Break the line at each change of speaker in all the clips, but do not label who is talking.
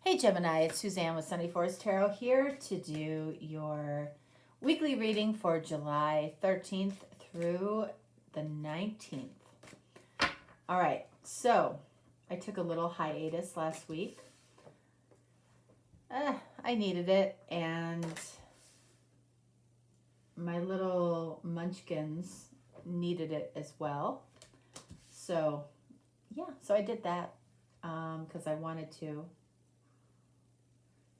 Hey Gemini, it's Suzanne with Sunny Forest Tarot here to do your weekly reading for July 13th through the 19th. All right, so I took a little hiatus last week. I needed it, and my little munchkins needed it as well. So I did that because I wanted to.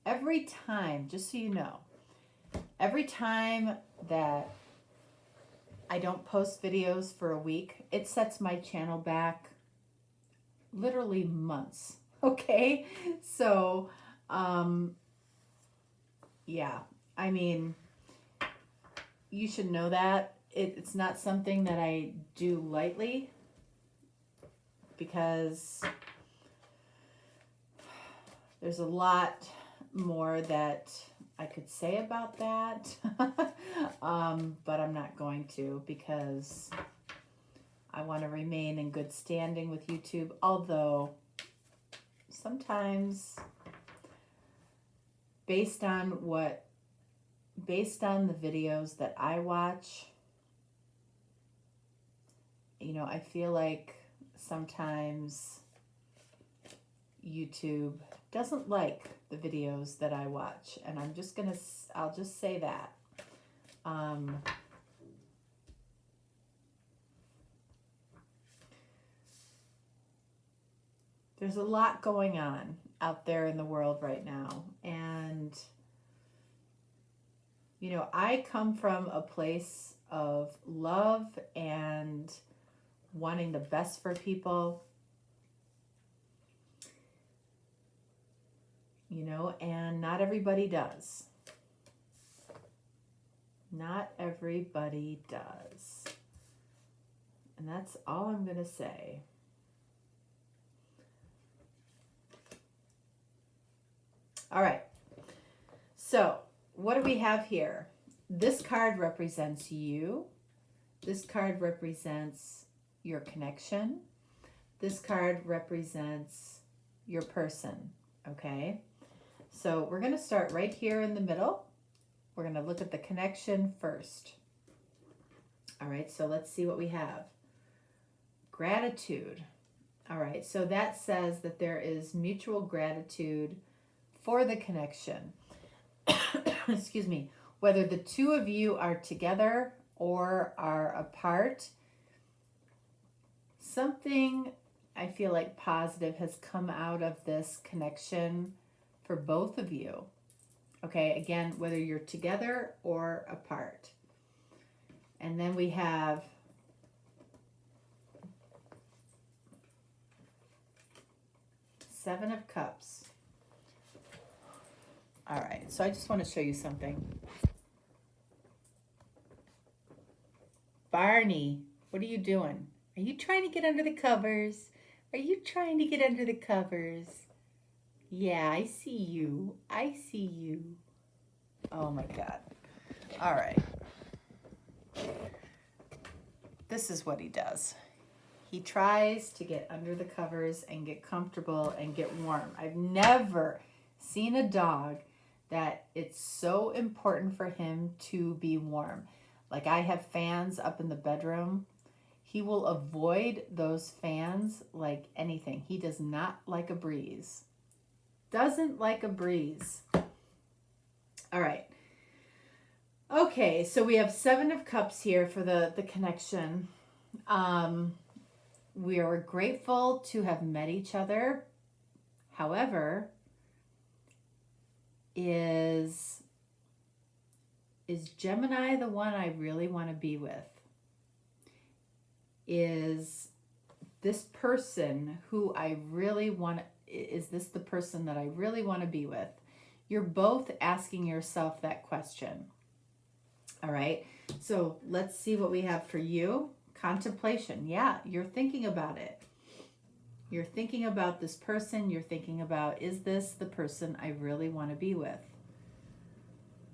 Every time, just so you know, every time that I don't post videos for a week, it sets my channel back literally months. Okay? So, yeah, I mean, you should know that. It's not something that I do lightly because there's a lot more that I could say about that, but I'm not going to because I want to remain in good standing with YouTube, although sometimes based on the videos that I watch, you know, I feel like sometimes YouTube doesn't like the videos that I watch, and I'll just say that. There's a lot going on out there in the world right now, and you know, I come from a place of love and wanting the best for people. You know, and not everybody does. Not everybody does. And that's all I'm going to say. All right. So, what do we have here? This card represents you. This card represents your connection. This card represents your person. Okay? So we're going to start right here in the middle. We're going to look at the connection first. All right, so let's see what we have. Gratitude. All right, so that says that there is mutual gratitude for the connection. Excuse me. Whether the two of you are together or are apart, something I feel like positive has come out of this connection for both of you. Okay, again, whether you're together or apart. And then we have Seven of Cups. All right, so I just want to show you something. Barney, what are you doing? Are you trying to get under the covers? Are you trying to get under the covers? Yeah, I see you. I see you. Oh my God. All right. This is what he does. He tries to get under the covers and get comfortable and get warm. I've never seen a dog that it's so important for him to be warm. Like I have fans up in the bedroom. He will avoid those fans like anything. He does not like a breeze. Doesn't like a breeze. All right. Okay, so we have Seven of Cups here for the connection. We are grateful to have met each other. However, is Gemini the one I really want to be with? Is this person who I really want, is this the person that I really want to be with? You're both asking yourself that question. All right, so let's see what we have for you. Contemplation. Yeah, you're thinking about it. You're thinking about this person. You're thinking about, is this the person I really want to be with?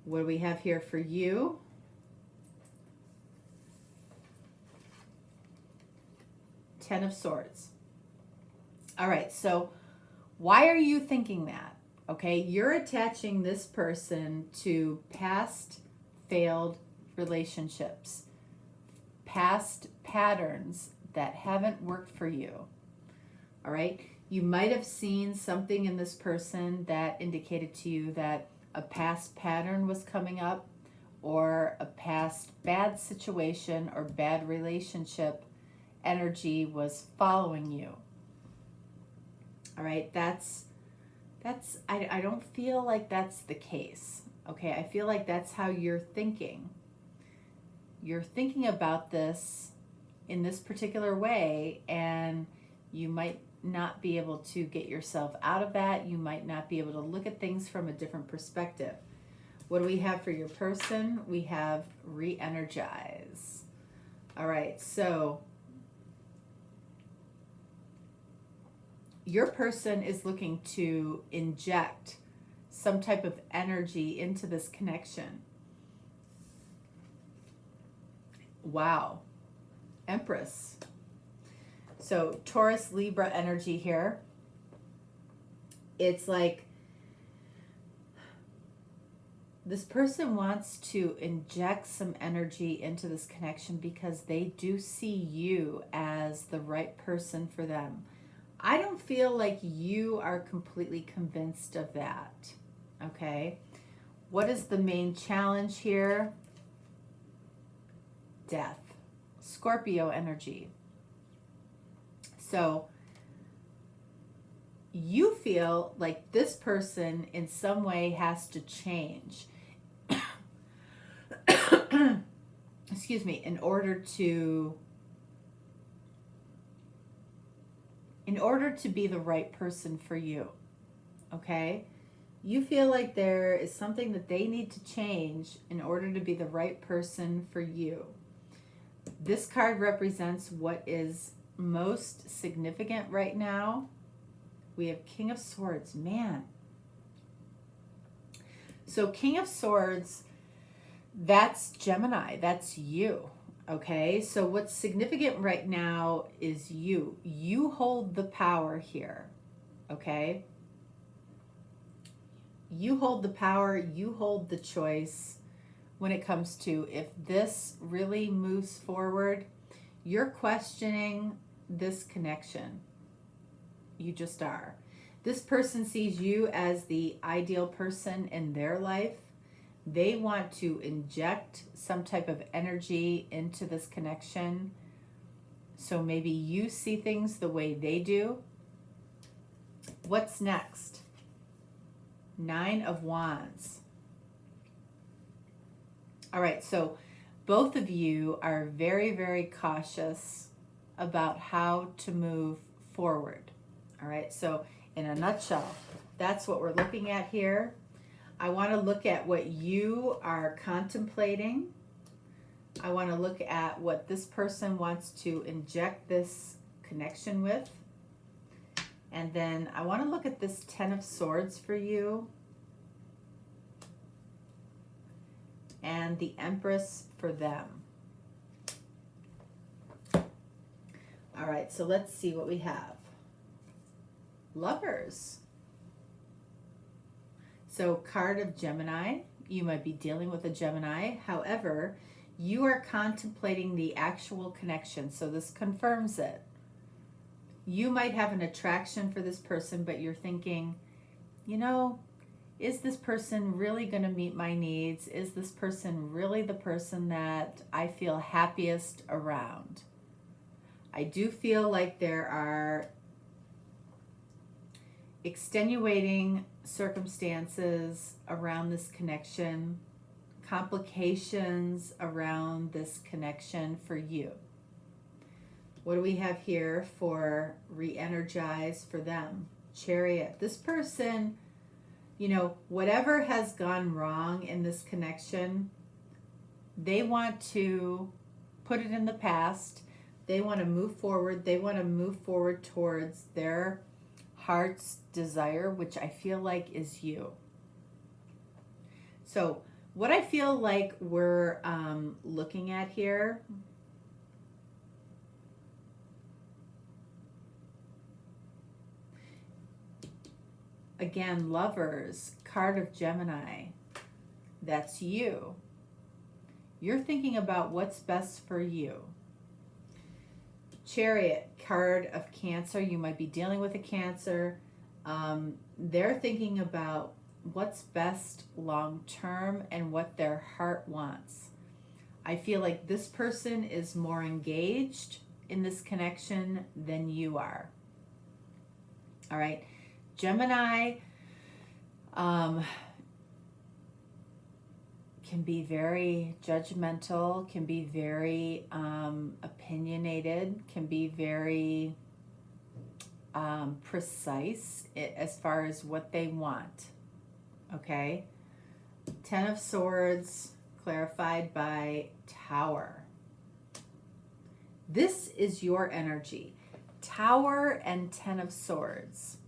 What do we have here for you? Ten of Swords. All right, so why are you thinking that? Okay, you're attaching this person to past failed relationships, past patterns that haven't worked for you. All right, you might have seen something in this person that indicated to you that a past pattern was coming up, or a past bad situation or bad relationship energy was following you. All right, I don't feel like that's the case. Okay, I feel like that's how you're thinking. You're thinking about this in this particular way, and you might not be able to get yourself out of that. You might not be able to look at things from a different perspective. What do we have for your person? We have re-energize. All right, so your person is looking to inject some type of energy into this connection. Wow. Empress. So Taurus, Libra energy here. It's like this person wants to inject some energy into this connection because they do see you as the right person for them. I don't feel like you are completely convinced of that. Okay. What is the main challenge here? Death. Scorpio energy. So you feel like this person in some way has to change. Excuse me, in order to be the right person for you. Okay? You feel like there is something that they need to change in order to be the right person for you. This card represents what is most significant right now. We have King of Swords. Man. So King of Swords, that's Gemini. That's you. Okay? So what's significant right now is you. You hold the power here. Okay? You hold the power. You hold the choice when it comes to if this really moves forward. You're questioning this connection. You just are. This person sees you as the ideal person in their life. They want to inject some type of energy into this connection. So maybe you see things the way they do. What's next? 9 of Wands. All right, so both of you are very, very cautious about how to move forward. All right, so in a nutshell, that's what we're looking at here. I want to look at what you are contemplating. I want to look at what this person wants to inject this connection with. And then I want to look at this 10 of Swords for you. And the Empress for them. All right, so let's see what we have. Lovers. So card of Gemini. You might be dealing with a Gemini. However, you are contemplating the actual connection. So this confirms it. You might have an attraction for this person, but you're thinking, you know, is this person really going to meet my needs? Is this person really the person that I feel happiest around? I do feel like there are extenuating circumstances around this connection, complications around this connection for you. What do we have here for re-energize for them? Chariot. This person, you know, whatever has gone wrong in this connection, they want to put it in the past. They want to move forward. They want to move forward towards their heart's desire, which I feel like is you. So what I feel like we're looking at here, again, Lovers, card of Gemini. That's you. You're thinking about what's best for you. Chariot, card of Cancer. You might be dealing with a Cancer. They're thinking about what's best long term and what their heart wants. I feel like this person is more engaged in this connection than you are. All right. Gemini can be very judgmental, can be very opinionated, can be very precise as far as what they want. Okay? Ten of Swords, clarified by Tower. This is your energy. Tower and Ten of Swords.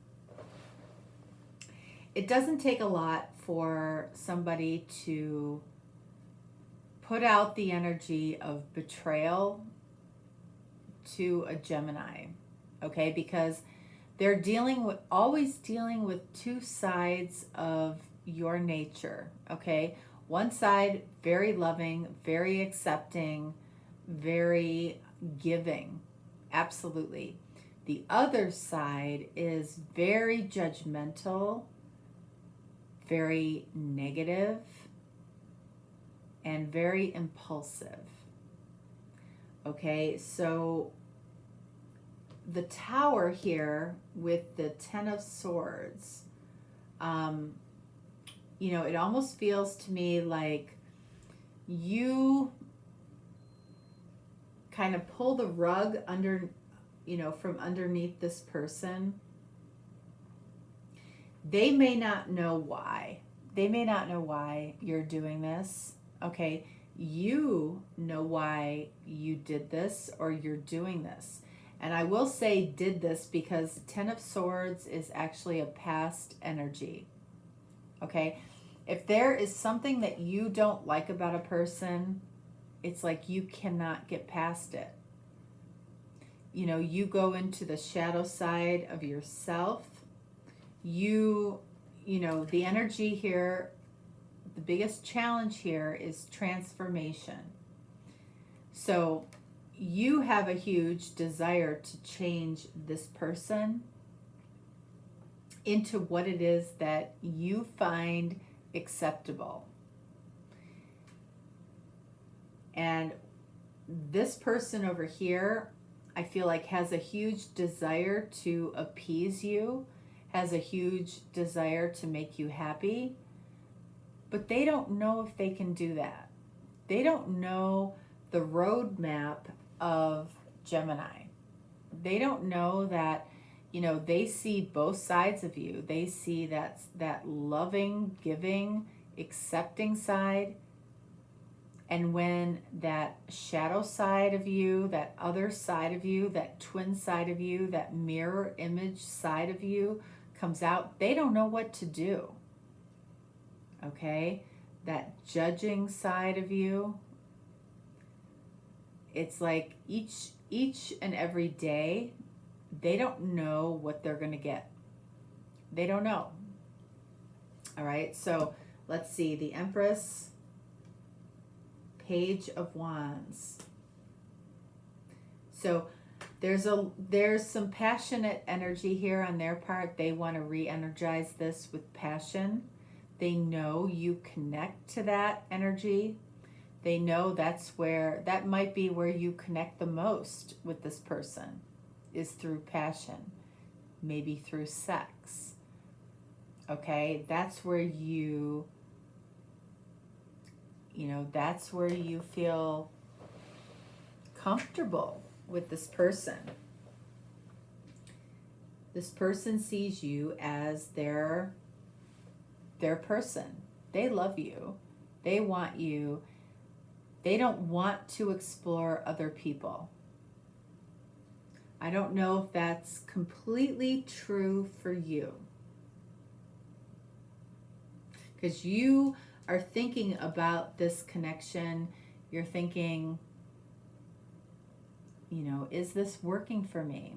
It doesn't take a lot for somebody to put out the energy of betrayal to a Gemini, okay? Because they're always dealing with two sides of your nature, okay? One side, very loving, very accepting, very giving, absolutely. The other side is very judgmental, very negative, and very impulsive. Okay, so the Tower here with the Ten of Swords, you know, it almost feels to me like you kind of pull the rug under, you know, from underneath this person. They may not know why. They may not know why you're doing this. Okay, you know why you did this or you're doing this. And I will say did this because Ten of Swords is actually a past energy. Okay, if there is something that you don't like about a person, it's like you cannot get past it. You know, you go into the shadow side of yourself. You know, the energy here, the biggest challenge here is transformation. So you have a huge desire to change this person into what it is that you find acceptable. And this person over here, I feel like has a huge desire to appease you, has a huge desire to make you happy, but they don't know if they can do that. They don't know the roadmap of Gemini. They don't know that, you know, they see both sides of you. They see that loving, giving, accepting side. And when that shadow side of you, that other side of you, that twin side of you, that mirror image side of you comes out, they don't know what to do. Okay? That judging side of you, it's like each and every day, they don't know what they're going to get. They don't know. All right, so let's see. The Empress, Page of Wands. So there's some passionate energy here on their part. They want to re-energize this with passion. They know you connect to that energy. They know that might be where you connect the most with this person, is through passion, maybe through sex. Okay, that's where that's where you feel comfortable with this person. This person sees you as their person. They love you. They want you. They don't want to explore other people. I don't know if that's completely true for you, because you are thinking about this connection. You're thinking, you know, is this working for me?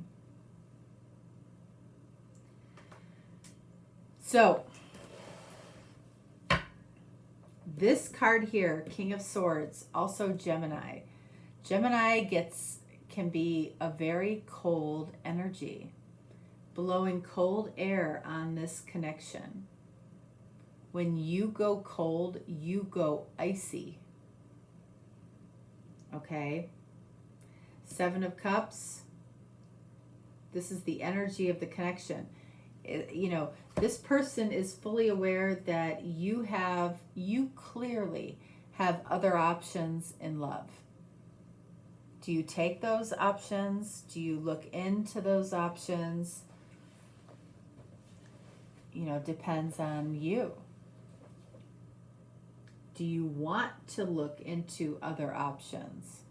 So this card here, King of Swords, also Gemini. Gemini can be a very cold energy, blowing cold air on this connection. When you go cold, you go icy. Okay? Seven of Cups. This is the energy of the connection. This person is fully aware that you clearly have other options in love. Do you take those options? Do you look into those options? Depends on you. Do you want to look into other options?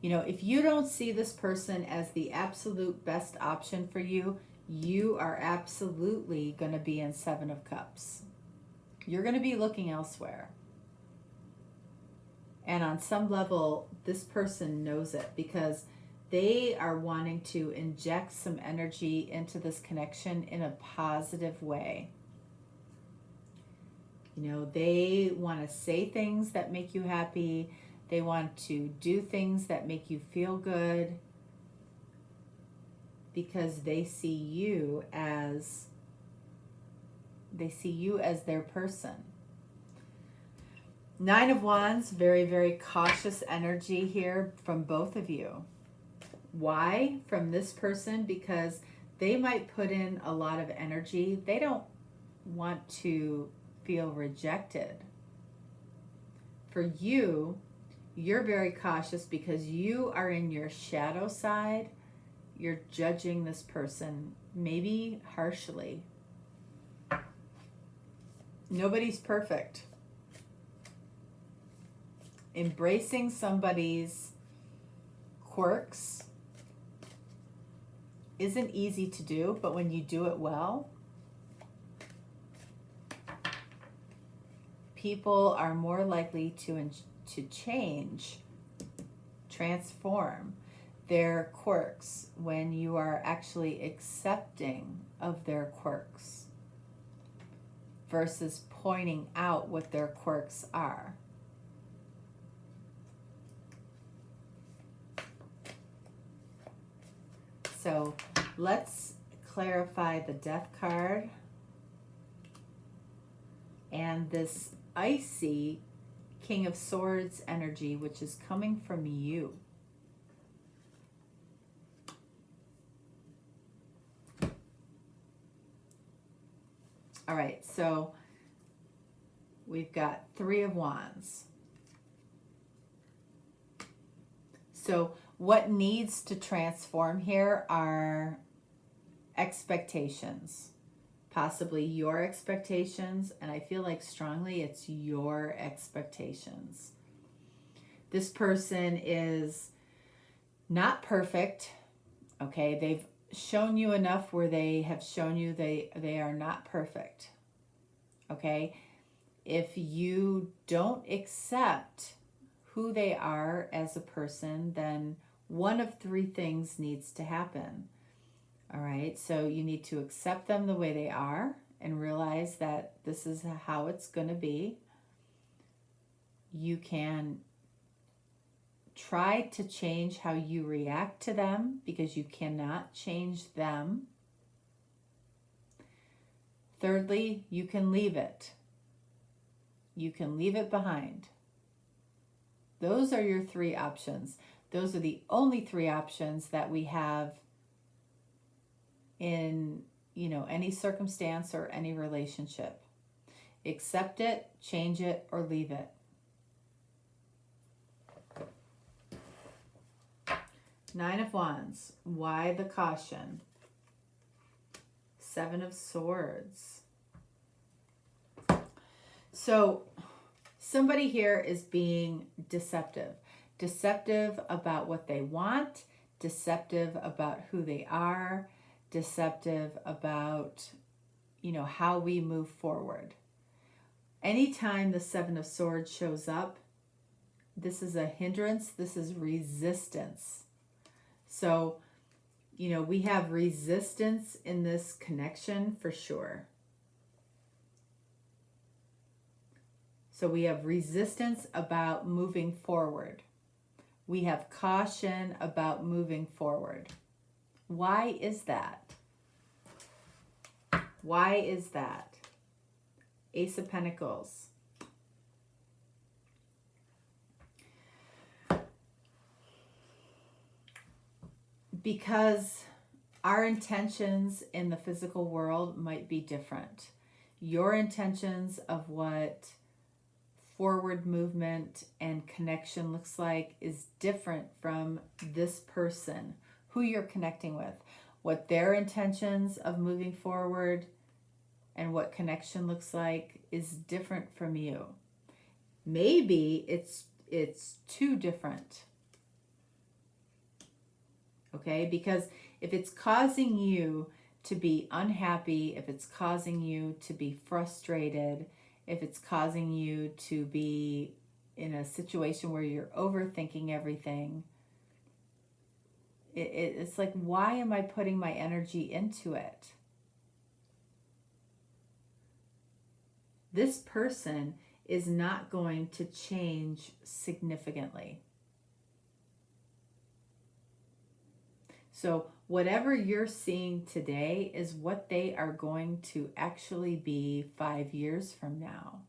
If you don't see this person as the absolute best option for you, you are absolutely going to be in Seven of Cups. You're going to be looking elsewhere. And on some level, this person knows it because they are wanting to inject some energy into this connection in a positive way. They want to say things that make you happy. They want to do things that make you feel good because they see you as their person. Nine of Wands, very, very cautious energy here from both of you. Why? From this person, because they might put in a lot of energy. They don't want to feel rejected. For you, you're very cautious because you are in your shadow side. You're judging this person, maybe harshly. Nobody's perfect. Embracing somebody's quirks isn't easy to do, but when you do it well, people are more likely to change, transform their quirks when you are actually accepting of their quirks versus pointing out what their quirks are. So let's clarify the Death card and this icy King of Swords energy, which is coming from you. All right, so we've got Three of Wands. So what needs to transform here are expectations, possibly your expectations, and I feel like strongly it's your expectations. This person is not perfect, okay? They've shown you enough where they have shown you they are not perfect, okay? If you don't accept who they are as a person, then one of three things needs to happen. All right, so you need to accept them the way they are and realize that this is how it's going to be. You can try to change how you react to them because you cannot change them. Thirdly, you can leave it. You can leave it behind. Those are your three options. Those are the only three options that we have in, any circumstance or any relationship. Accept it, change it, or leave it. Nine of Wands. Why the caution? Seven of Swords. So somebody here is being deceptive. Deceptive about what they want, deceptive about who they are, deceptive about, how we move forward. Anytime the Seven of Swords shows up, this is a hindrance, this is resistance. So, we have resistance in this connection for sure. So we have resistance about moving forward. We have caution about moving forward. Why is that? Why is that? Ace of Pentacles. Because our intentions in the physical world might be different. Your intentions of what forward movement and connection looks like is different from this person, who you're connecting with. What their intentions of moving forward and what connection looks like is different from you. Maybe it's too different. Okay? Because if it's causing you to be unhappy, if it's causing you to be frustrated, if it's causing you to be in a situation where you're overthinking everything, it's like, why am I putting my energy into it? This person is not going to change significantly. So whatever you're seeing today is what they are going to actually be 5 years from now.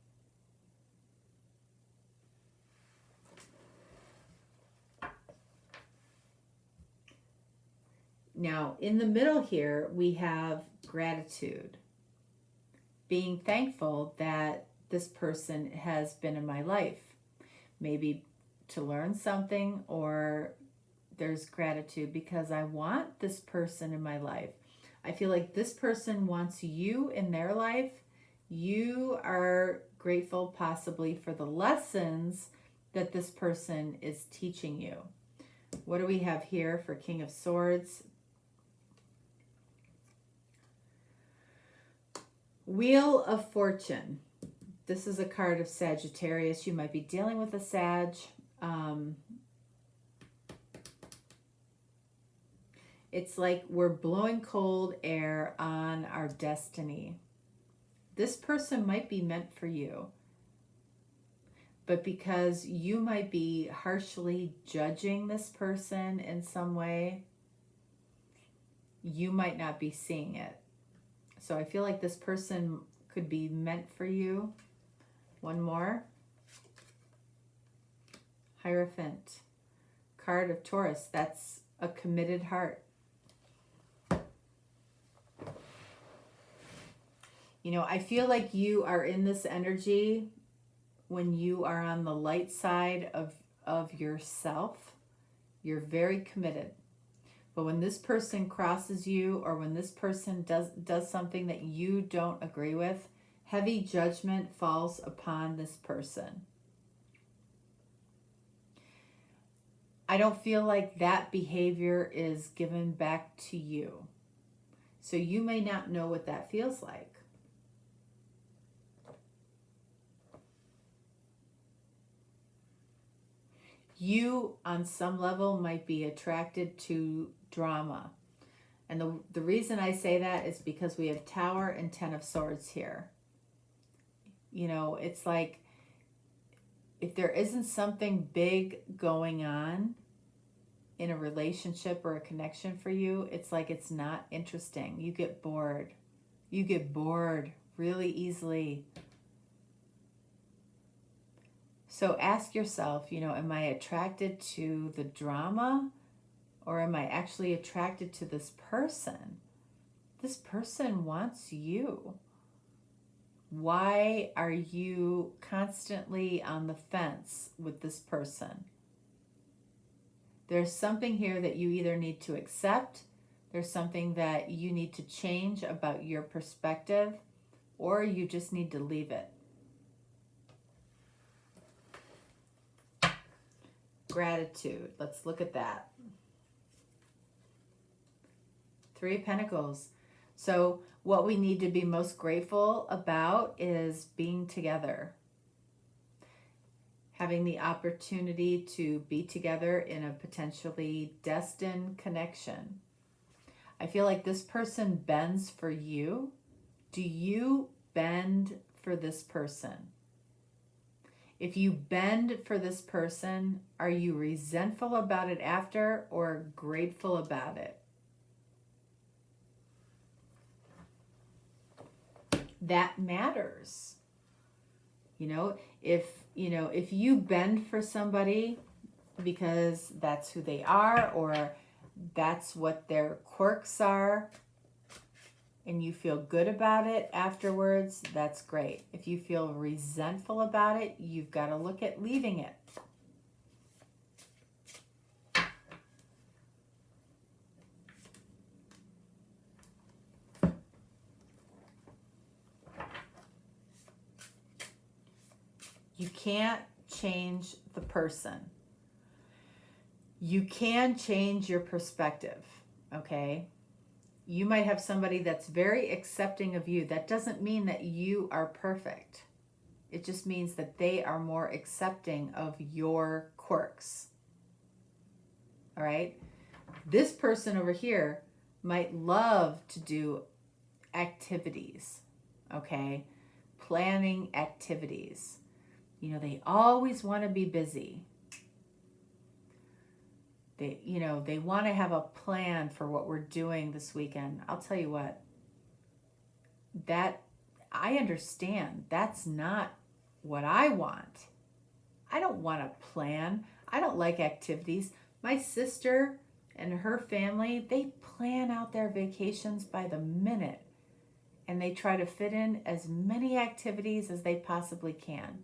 Now, in the middle here, we have gratitude. Being thankful that this person has been in my life. Maybe to learn something, or there's gratitude because I want this person in my life. I feel like this person wants you in their life. You are grateful possibly for the lessons that this person is teaching you. What do we have here for King of Swords? Wheel of Fortune. This is a card of Sagittarius. You might be dealing with a Sag. It's like we're blowing cold air on our destiny. This person might be meant for you, but because you might be harshly judging this person in some way, you might not be seeing it. So I feel like this person could be meant for you. One more. Hierophant. Card of Taurus. That's a committed heart. You know, I feel like you are in this energy when you are on the light side of yourself. You're very committed. But when this person crosses you, or when this person does something that you don't agree with, heavy judgment falls upon this person. I don't feel like that behavior is given back to you. So you may not know what that feels like. You, on some level, might be attracted to drama. And the reason I say that is because we have Tower and Ten of Swords here. You know, it's like if there isn't something big going on in a relationship or a connection for you, it's like it's not interesting. You get bored. You get bored really easily. So ask yourself, you know, am I attracted to the drama, or am I actually attracted to this person? This person wants you. Why are you constantly on the fence with this person? There's something here that you either need to accept, there's something that you need to change about your perspective, or you just need to leave it. Gratitude. Let's look at that. Three of Pentacles. So what we need to be most grateful about is being together. Having the opportunity to be together in a potentially destined connection. I feel like this person bends for you. Do you bend for this person? If you bend for this person, are you resentful about it after or grateful about it? That matters. If you bend for somebody because that's who they are or that's what their quirks are, and you feel good about it afterwards, that's great. If you feel resentful about it, you've got to look at leaving it. You can't change the person. You can change your perspective, okay? You might have somebody that's very accepting of you. That doesn't mean that you are perfect. It just means that they are more accepting of your quirks. All right? This person over here might love to do activities, okay? Planning activities. They always want to be busy. They want to have a plan for what we're doing this weekend. I'll tell you what, that I understand. That's not what I want. I don't want a plan. I don't like activities. My sister and her family, they plan out their vacations by the minute, and they try to fit in as many activities as they possibly can.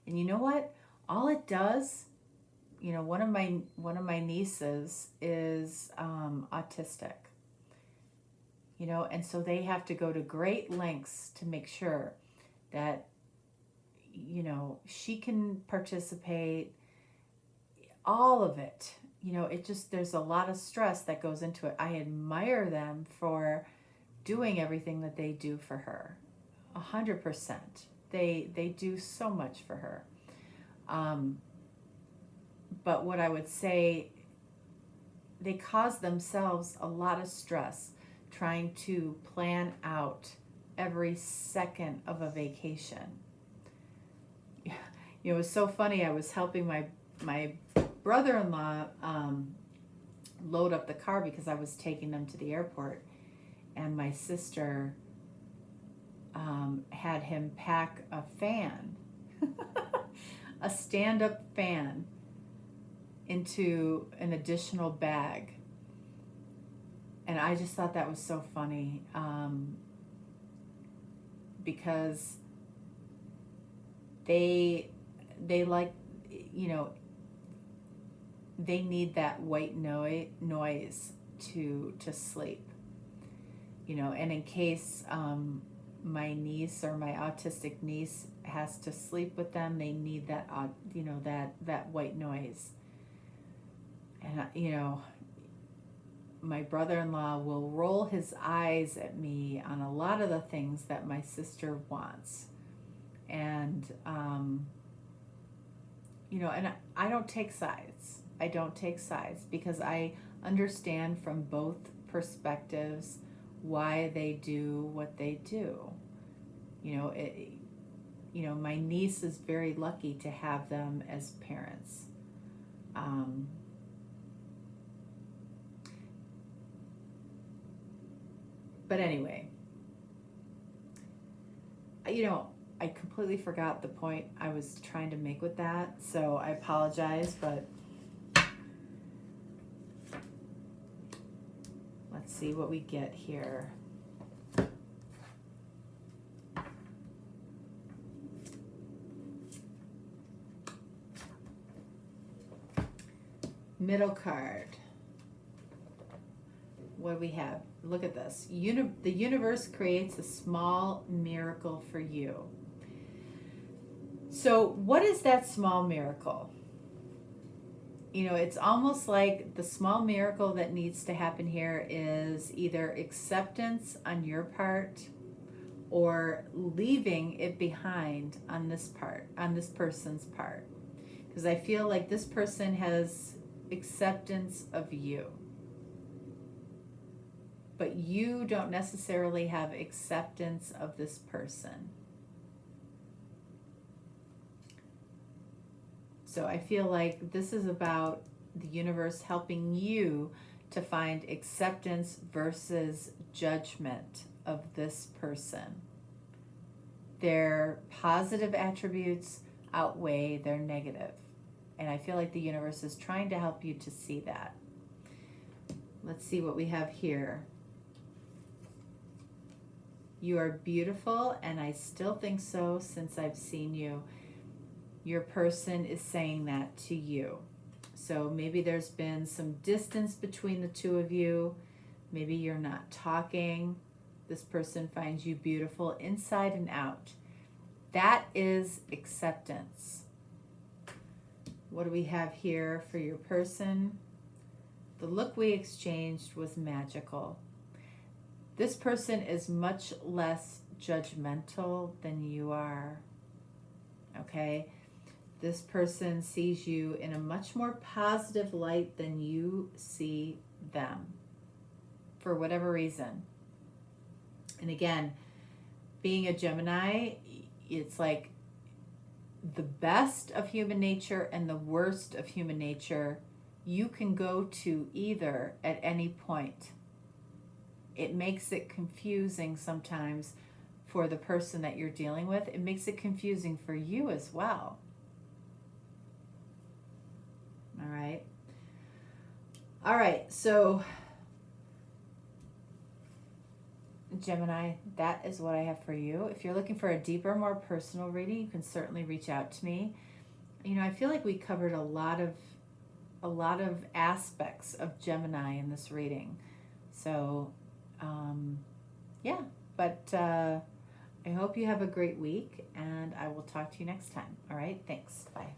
And you know what? All it does, one of my nieces is autistic, and so they have to go to great lengths to make sure that, she can participate, all of it. There's a lot of stress that goes into it. I admire them for doing everything that they do for her, 100%. They do so much for her. But what I would say, they cause themselves a lot of stress trying to plan out every second of a vacation. It was so funny. I was helping my brother-in-law load up the car because I was taking them to the airport, and my sister had him pack a fan, a stand-up fan, into an additional bag. And I just thought that was so funny, because they like, they need that white noise to sleep, and in case my niece or my autistic niece has to sleep with them, they need that that white noise. And my brother-in-law will roll his eyes at me on a lot of the things that my sister wants. And and I don't take sides. I don't take sides because I understand from both perspectives why they do what they do. My niece is very lucky to have them as parents. But anyway, I completely forgot the point I was trying to make with that, so I apologize, but let's see what we get here. Middle card. What do we have? Look at this. The universe creates a small miracle for you. So what is that small miracle? It's almost like the small miracle that needs to happen here is either acceptance on your part or leaving it behind on this person's part. Because I feel like this person has acceptance of you, but you don't necessarily have acceptance of this person. So I feel like this is about the universe helping you to find acceptance versus judgment of this person. Their positive attributes outweigh their negative. And I feel like the universe is trying to help you to see that. Let's see what we have here. You are beautiful, and I still think so since I've seen you. Your person is saying that to you. So maybe there's been some distance between the two of you. Maybe you're not talking. This person finds you beautiful inside and out. That is acceptance. What do we have here for your person? The look we exchanged was magical. This person is much less judgmental than you are. Okay? This person sees you in a much more positive light than you see them, for whatever reason. And again, being a Gemini, it's like the best of human nature and the worst of human nature, you can go to either at any point. It makes it confusing sometimes for the person that you're dealing with. It makes it confusing for you as well. All right. All right, so Gemini, that is what I have for you. If you're looking for a deeper, more personal reading, you can certainly reach out to me. You know, I feel like we covered a lot of aspects of Gemini in this reading. So, yeah, but I hope you have a great week, and I will talk to you next time. All right, thanks. Bye.